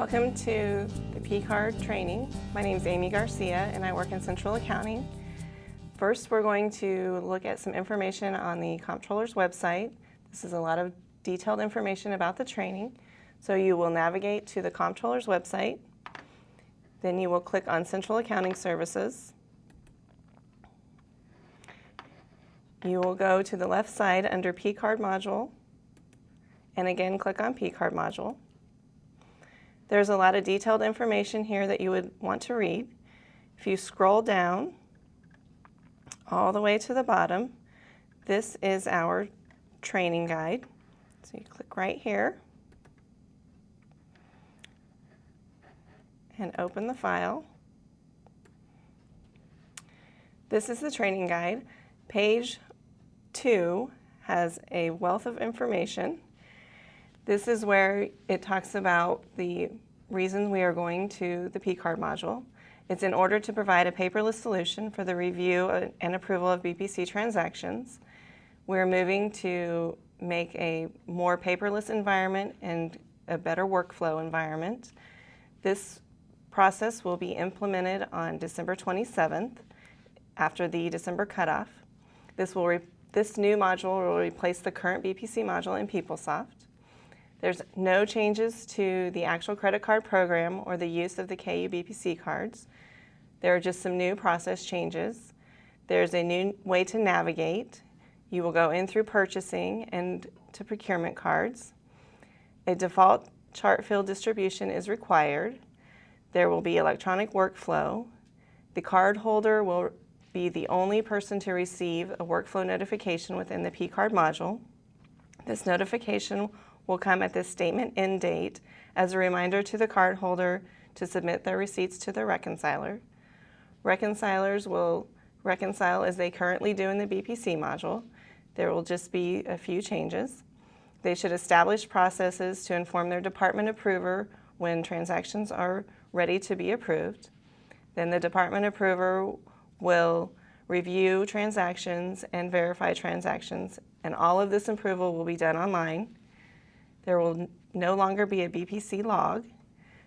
Welcome to the P-Card training. My name is Amy Garcia and I work in Central Accounting. First, we're going to look at some information on the Comptroller's website. This is a lot of detailed information about the training. So you will navigate to the Comptroller's website. Then you will click on Central Accounting Services. You will go to the left side under P-Card module and again click on P-Card module. There's a lot of detailed information here that you would want to read. If you scroll down all the way to the bottom, this is our training guide. So you click right here and open the file. This is the training guide. Page 2 has a wealth of information. This is where it talks about the reason we are going to the P-Card module. It's in order to provide a paperless solution for the review and approval of BPC transactions. We're moving to make a more paperless environment and a better workflow environment. This process will be implemented on December 27th after the December cutoff. This new module will replace the current BPC module in PeopleSoft. There's no changes to the actual credit card program or the use of the KU BPC cards. There are just some new process changes. There's a new way to navigate. You will go in through purchasing and to procurement cards. A default chart field distribution is required. There will be electronic workflow. The card holder will be the only person to receive a workflow notification within the P-Card module. This notification will come at this statement end date as a reminder to the card holder to submit their receipts to the reconciler. Reconcilers will reconcile as they currently do in the BPC module. There will just be a few changes. They should establish processes to inform their department approver when transactions are ready to be approved. Then the department approver will review transactions and verify transactions, and all of this approval will be done online. There will no longer be a BPC log,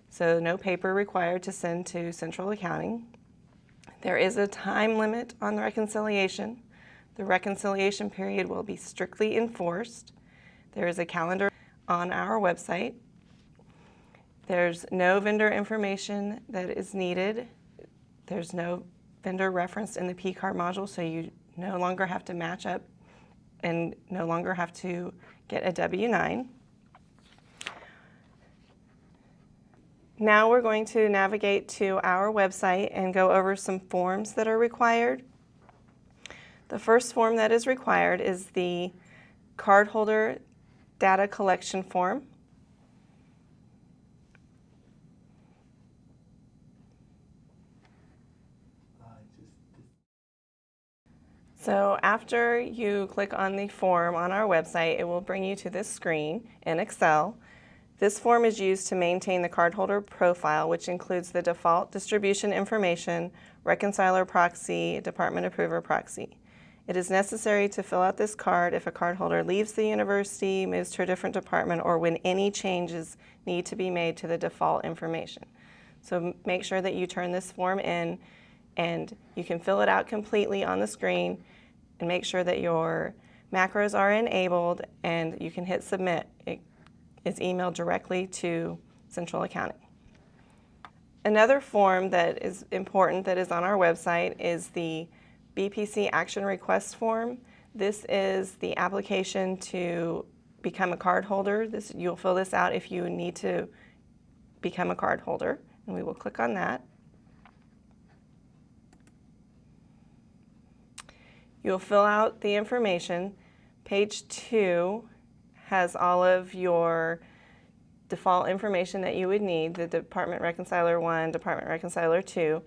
so no paper required to send to Central Accounting. There is a time limit on the reconciliation. The reconciliation period will be strictly enforced. There is a calendar on our website. There's no vendor information that is needed. There's no vendor referenced in the P-Card module, so you no longer have to match up and no longer have to get a W-9. Now we're going to navigate to our website and go over some forms that are required. The first form that is required is the cardholder data collection form. So after you click on the form on our website, it will bring you to this screen in Excel. This form is used to maintain the cardholder profile, which includes the default distribution information, reconciler proxy, department approver proxy. It is necessary to fill out this card if a cardholder leaves the university, moves to a different department, or when any changes need to be made to the default information. So make sure that you turn this form in and you can fill it out completely on the screen and make sure that your macros are enabled and you can hit submit. It's emailed directly to Central Accounting. Another form that is important that is on our website is the BPC Action Request form. This is the application to become a card holder. You'll fill this out if you need to become a card holder, and we will click on that. You'll fill out the information. Page 2 has all of your default information that you would need, the Department Reconciler 1, Department Reconciler 2.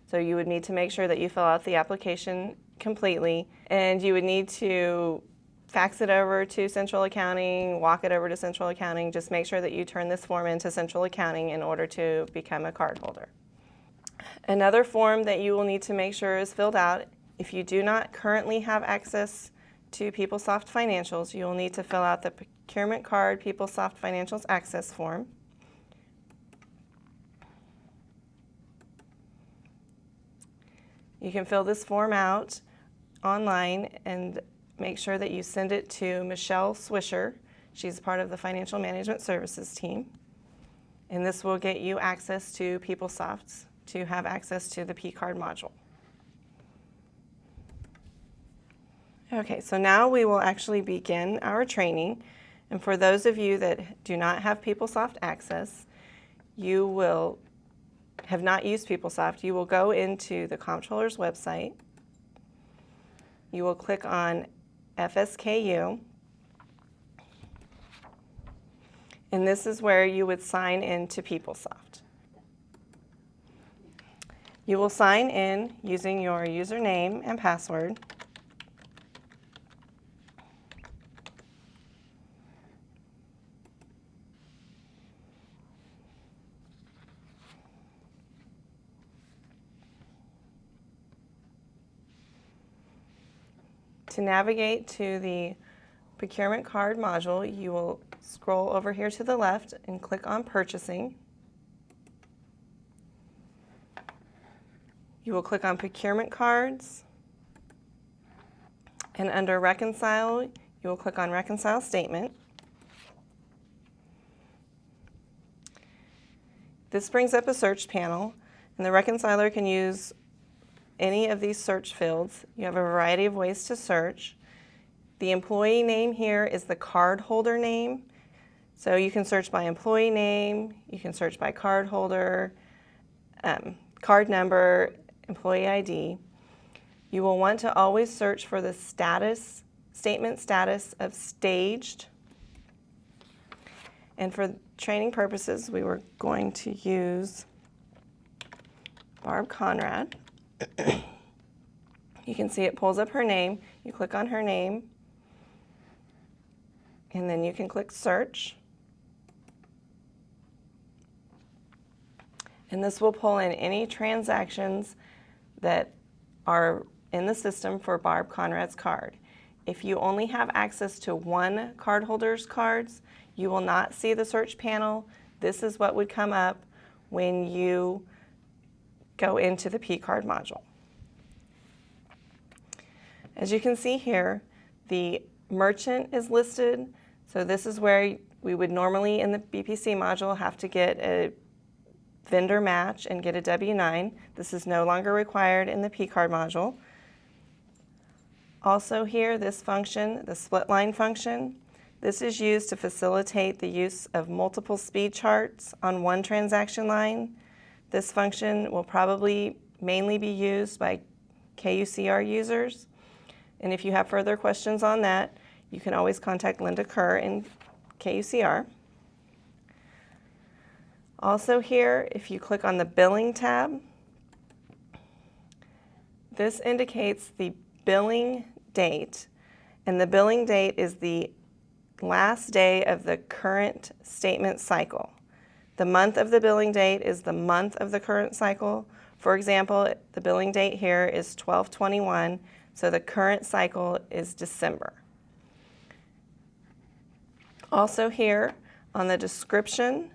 So you would need to make sure that you fill out the application completely, and you would need to fax it over to Central Accounting, walk it over to Central Accounting. Just make sure that you turn this form into Central Accounting in order to become a card holder. Another form that you will need to make sure is filled out, if you do not currently have access to PeopleSoft Financials, you will need to fill out the Procurement Card PeopleSoft Financials Access form. You can fill this form out online and make sure that you send it to Michelle Swisher. She's part of the Financial Management Services team. And this will get you access to PeopleSoft to have access to the P-Card module. Okay, so now we will actually begin our training. And for those of you that do not have PeopleSoft access, you will have not used PeopleSoft, you will go into the comptroller's website. You will click on FSKU. And this is where you would sign in to PeopleSoft. You will sign in using your username and password. To navigate to the procurement card module, you will scroll over here to the left and click on Purchasing. You will click on Procurement Cards, and under Reconcile, you will click on Reconcile Statement. This brings up a search panel, and the reconciler can use any of these search fields. You have a variety of ways to search. The employee name here is the card holder name. So you can search by employee name, you can search by card holder, card number, employee ID. You will want to always search for the statement status of staged. And for training purposes, we were going to use Barb Conrad. You can see it pulls up her name. You click on her name, and then you can click search. And this will pull in any transactions that are in the system for Barb Conrad's card. If you only have access to one cardholder's cards, you will not see the search panel. This is what would come up when you go into the P-Card module. As you can see here, the merchant is listed. So this is where we would normally in the BPC module have to get a vendor match and get a W-9. This is no longer required in the P-Card module. Also here, this function, the split line function, this is used to facilitate the use of multiple speed charts on one transaction line. This function will probably mainly be used by KUCR users. And if you have further questions on that, you can always contact Linda Kerr in KUCR. Also here, if you click on the Billing tab, this indicates the billing date, and the billing date is the last day of the current statement cycle. The month of the billing date is the month of the current cycle. For example, the billing date here is 12/21, so the current cycle is December. Also here on the description,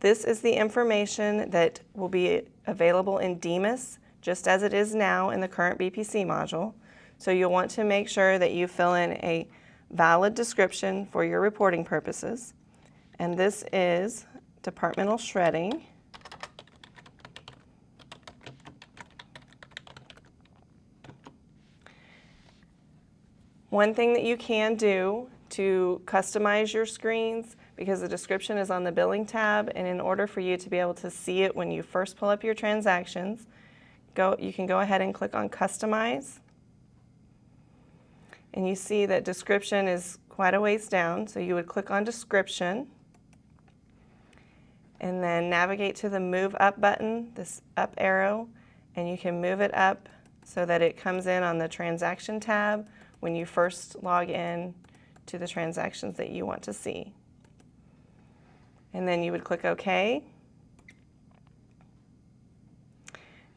this is the information that will be available in DEMAS, just as it is now in the current BPC module. So you'll want to make sure that you fill in a valid description for your reporting purposes. And this is departmental shredding. One thing that you can do to customize your screens, because the description is on the billing tab, and in order for you to be able to see it when you first pull up your transactions, you can go ahead and click on Customize. And you see that description is quite a ways down, so you would click on Description and then navigate to the Move Up button, this up arrow, and you can move it up so that it comes in on the Transaction tab when you first log in to the transactions that you want to see. And then you would click OK,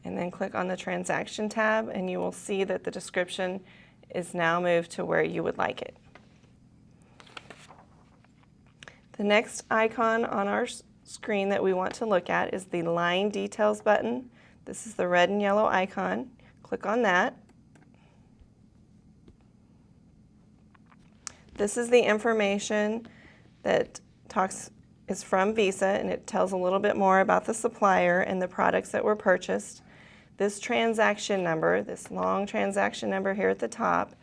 and then click on the Transaction tab, and you will see that the description is now moved to where you would like it. The next icon on our screen that we want to look at is the Line Details button. This is the red and yellow icon. Click on that. This is the information that is from Visa, and it tells a little bit more about the supplier and the products that were purchased. This transaction number, this long transaction number here at the top,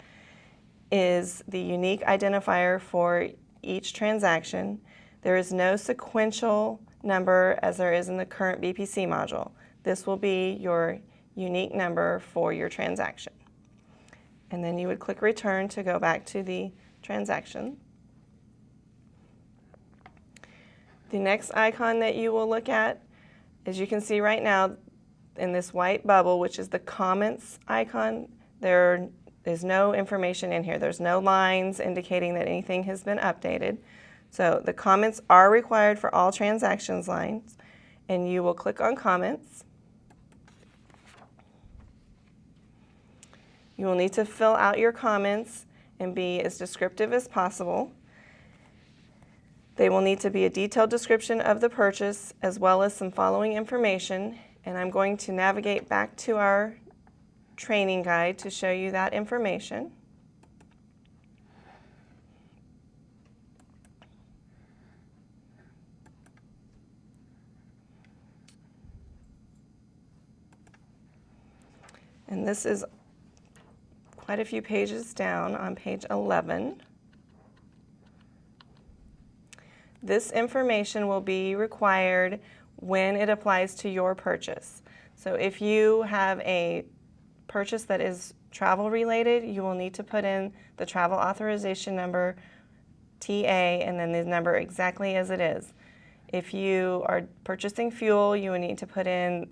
is the unique identifier for each transaction. There is no sequential number as there is in the current BPC module. This will be your unique number for your transaction. And then you would click return to go back to the transaction. The next icon that you will look at, as you can see right now in this white bubble, which is the comments icon, there is no information in here. There's no lines indicating that anything has been updated. So the comments are required for all transactions lines, and you will click on comments. You will need to fill out your comments and be as descriptive as possible. They will need to be a detailed description of the purchase as well as some following information, and I'm going to navigate back to our training guide to show you that information. And this is quite a few pages down on page 11. This information will be required when it applies to your purchase. So if you have a purchase that is travel related, you will need to put in the travel authorization number, TA, and then the number exactly as it is. If you are purchasing fuel, you will need to put in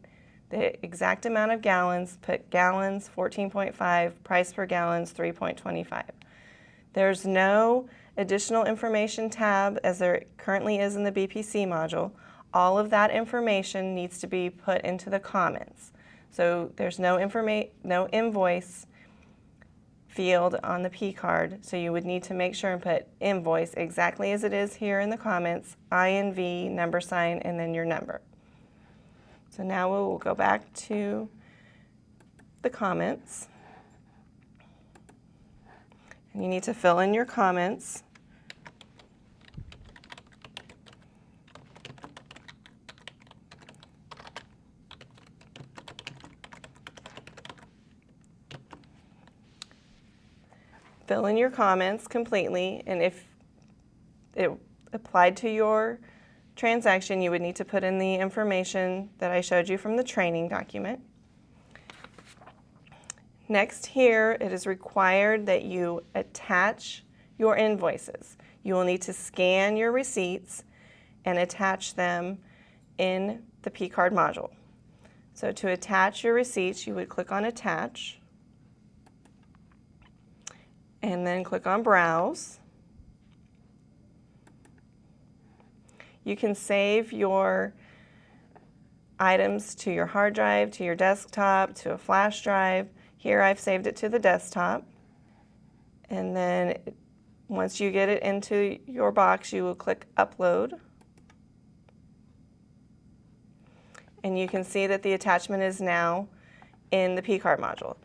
the exact amount of gallons, put gallons 14.5, price per gallons 3.25. There's no additional information tab as there currently is in the BPC module. All of that information needs to be put into the comments. So there's no invoice field on the P card, so you would need to make sure and put invoice exactly as it is here in the comments, INV, number sign, and then your number. So now we will go back to the comments. And you need to fill in your comments. Fill in your comments completely, and if it applied to your transaction, you would need to put in the information that I showed you from the training document. Next here, it is required that you attach your invoices. You will need to scan your receipts and attach them in the P-card module. So to attach your receipts, you would click on Attach, and then click on Browse. You can save your items to your hard drive, to your desktop, to a flash drive. Here I've saved it to the desktop. And then once you get it into your box, you will click Upload. And you can see that the attachment is now in the P-card module.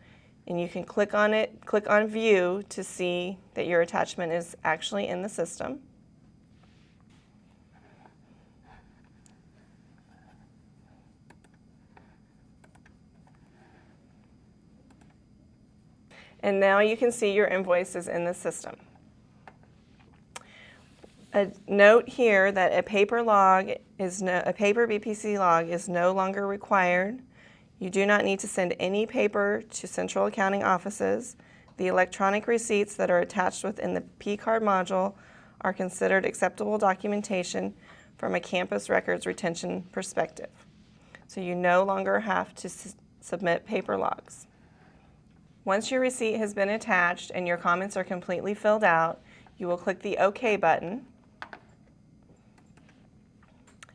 And you can click on it, click on View to see that your attachment is actually in the system. And now you can see your invoices in the system. A note here that a paper BPC log is no longer required. You do not need to send any paper to central accounting offices. The electronic receipts that are attached within the P-card module are considered acceptable documentation from a campus records retention perspective. So you no longer have to submit paper logs. Once your receipt has been attached and your comments are completely filled out, you will click the OK button.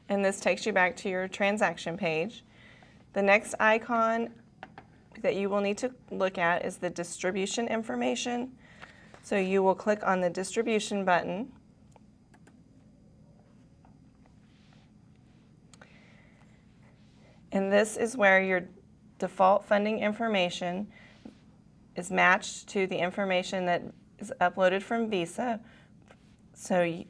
And this takes you back to your transaction page. The next icon that you will need to look at is the distribution information. So you will click on the distribution button. And this is where your default funding information is matched to the information that is uploaded from Visa. So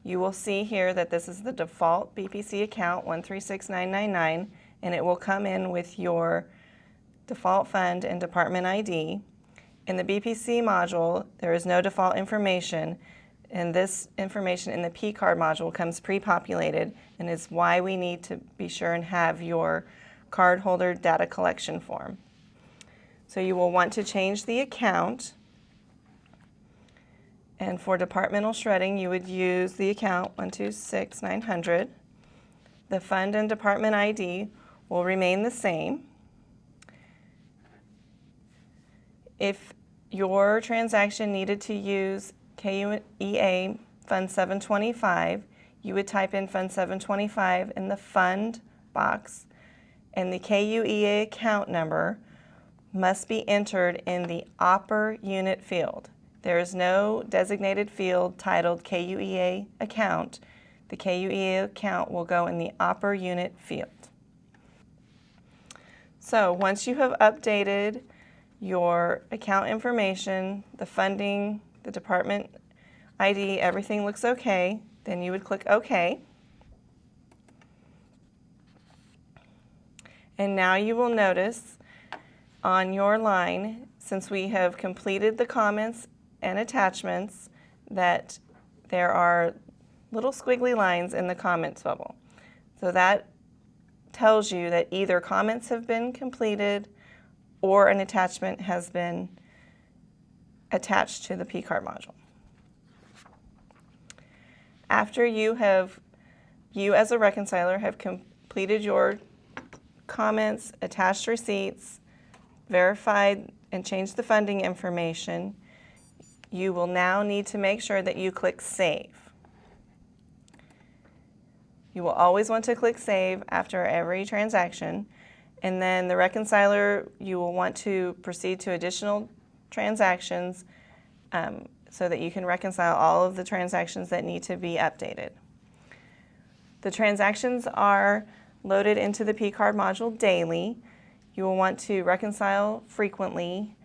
you will see here that this is the default BPC account 136999, and it will come in with your default fund and department ID. In the BPC module, there is no default information, and this information in the P card module comes pre-populated and is why we need to be sure and have your cardholder data collection form. So you will want to change the account, and for departmental shredding you would use the account 126900. The fund and department ID will remain the same. If your transaction needed to use KUEA Fund 725, you would type in Fund 725 in the Fund box, and the KUEA account number must be entered in the Opper Unit field. There is no designated field titled KUEA account. The KUEA account will go in the Opper Unit field. So once you have updated your account information, the funding, the department ID, everything looks okay, then you would click OK. And now you will notice on your line, since we have completed the comments and attachments, that there are little squiggly lines in the comments bubble. So that tells you that either comments have been completed or an attachment has been attached to the P card module. After you as a reconciler have completed your comments, attached receipts, verified and changed the funding information, you will now need to make sure that you click Save. You will always want to click Save after every transaction, and then the reconciler, you will want to proceed to additional transactions so that you can reconcile all of the transactions that need to be updated. The transactions are loaded into the P card module daily. You will want to reconcile frequently.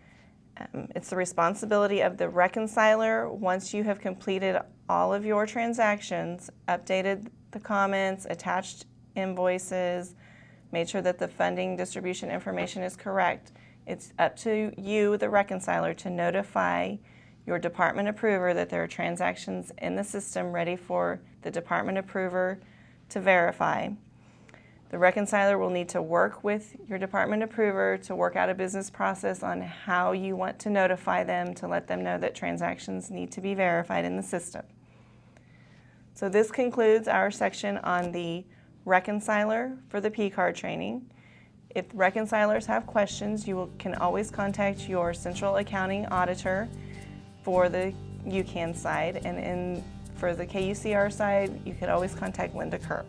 It's the responsibility of the reconciler, once you have completed all of your transactions, updated the comments, attached invoices, made sure that the funding distribution information is correct. It's up to you, the reconciler, to notify your department approver that there are transactions in the system ready for the department approver to verify. The reconciler will need to work with your department approver to work out a business process on how you want to notify them to let them know that transactions need to be verified in the system. So this concludes our section on the reconciler for the P card training. If reconcilers have questions, can always contact your central accounting auditor for the UCAN side, and for the KUCR side, you could always contact Linda Kerr.